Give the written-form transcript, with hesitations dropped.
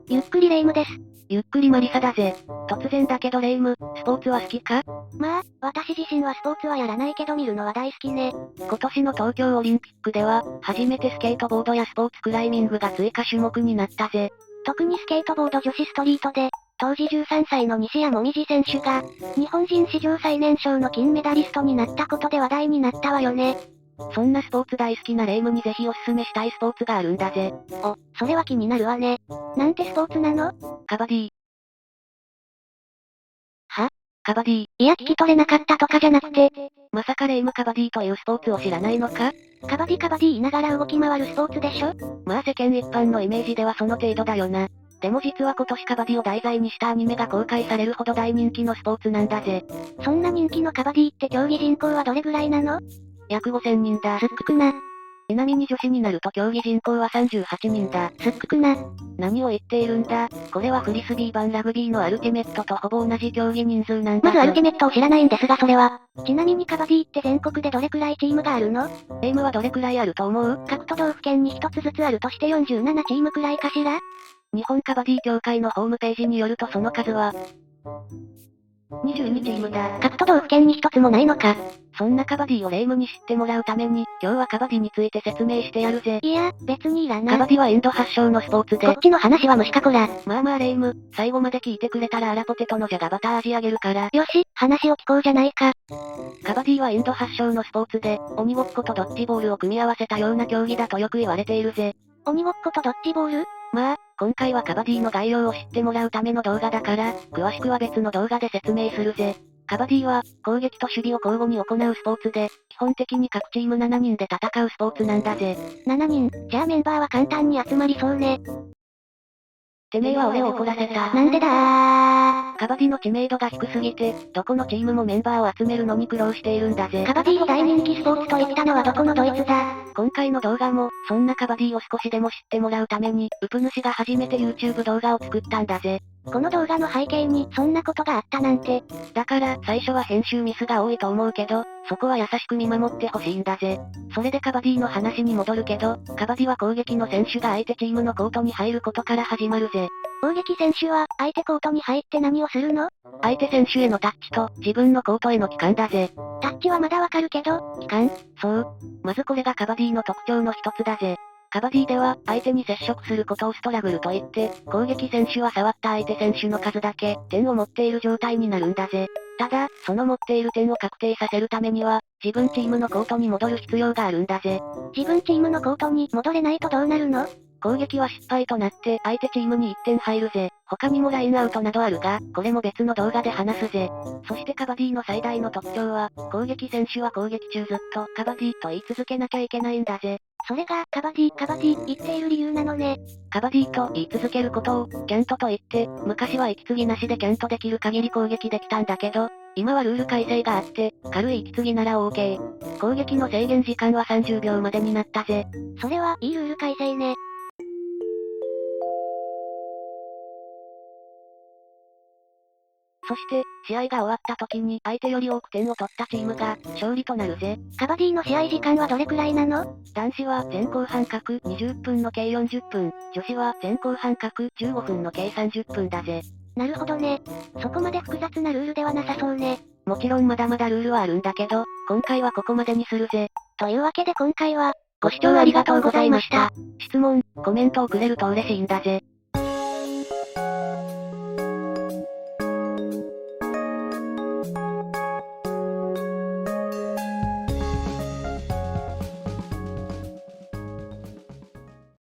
ゆっくりレ夢ムです。ゆっくりマリサだぜ。突然だけどレ夢ム、スポーツは好きか？まあ、私自身はスポーツはやらないけど見るのは大好きね。今年の東京オリンピックでは、初めてスケートボードやスポーツクライミングが追加種目になったぜ。特にスケートボード女子ストリートで、当時13歳の西矢椛選手が、日本人史上最年少の金メダリストになったことで話題になったわよね。そんなスポーツ大好きなレ夢ムにぜひおすすめしたいスポーツがあるんだぜ。お、それは気になるわね。なんてスポーツなの？カバディ。は？カバディ。いや聞き取れなかったとかじゃなくて、まさかレ夢ムカバディというスポーツを知らないのか？カバディ言いながら動き回るスポーツでしょ？まあ世間一般のイメージではその程度だよな。でも実は今年カバディを題材にしたアニメが公開されるほど大人気のスポーツなんだぜ。そんな人気のカバディって競技人口はどれぐらいなの？約5000人だ。すっくくな。ちなみに女子になると競技人口は38人だ。すっくくな。何を言っているんだ。これはフリスビー版ラグビーのアルティメットとほぼ同じ競技人数なんだぞ。まずアルティメットを知らないんですがそれは。ちなみにカバディって全国でどれくらいチームがあるの？レ夢ムはどれくらいあると思う？各都道府県に一つずつあるとして47チームくらいかしら？日本カバディ協会のホームページによるとその数は、22チームだ。各都道府県に一つもないのか。そんなカバディをレ夢ムに知ってもらうために、今日はカバディについて説明してやるぜ。いや、別にいらない。カバディはインド発祥のスポーツで。こっちの話は無視かこら。まあレ夢ム、最後まで聞いてくれたらアラポテトのじゃがバター味あげるから。よし、話を聞こうじゃないか。カバディはインド発祥のスポーツで、鬼ごっことドッジボールを組み合わせたような競技だとよく言われているぜ。鬼ごっことドッジボール？まあ、今回はカバディの概要を知ってもらうための動画だから、詳しくは別の動画で説明するぜ。カバディは、攻撃と守備を交互に行うスポーツで、基本的に各チーム7人で戦うスポーツなんだぜ。7人、じゃあメンバーは簡単に集まりそうね。てめえは俺を怒らせた。なんでだー。カバディの知名度が低すぎて、どこのチームもメンバーを集めるのに苦労しているんだぜ。カバディを大人気スポーツと言ったのはどこのドイツだ？今回の動画も、そんなカバディを少しでも知ってもらうために、ウプ主が初めて YouTube 動画を作ったんだぜ。この動画の背景に、そんなことがあったなんて。だから、最初は編集ミスが多いと思うけど、そこは優しく見守ってほしいんだぜ。それでカバディの話に戻るけど、カバディは攻撃の選手が相手チームのコートに入ることから始まるぜ。攻撃選手は、相手コートに入って何をするの？相手選手へのタッチと、自分のコートへの帰還だぜ。タッチはまだわかるけど、帰還？そう。まずこれがカバディの特徴の一つだぜ。カバディでは、相手に接触することをストラグルと言って、攻撃選手は触った相手選手の数だけ、点を持っている状態になるんだぜ。ただ、その持っている点を確定させるためには、自分チームのコートに戻る必要があるんだぜ。自分チームのコートに戻れないとどうなるの？攻撃は失敗となって相手チームに1点入るぜ。他にもラインアウトなどあるが、これも別の動画で話すぜ。そしてカバディの最大の特徴は、攻撃選手は攻撃中ずっとカバディと言い続けなきゃいけないんだぜ。それが、カバディ言っている理由なのね。カバディと言い続けることを、キャントと言って、昔は息継ぎなしでキャントできる限り攻撃できたんだけど、今はルール改正があって、軽い息継ぎなら OK。攻撃の制限時間は30秒までになったぜ。それは、いいルール改正ね。そして、試合が終わった時に相手より多く点を取ったチームが勝利となるぜ。カバディの試合時間はどれくらいなの？男子は前後半各20分の計40分、女子は前後半各15分の計30分だぜ。なるほどね。そこまで複雑なルールではなさそうね。もちろんまだまだルールはあるんだけど、今回はここまでにするぜ。というわけで今回は、ご視聴ありがとうございました。質問、コメントをくれると嬉しいんだぜ。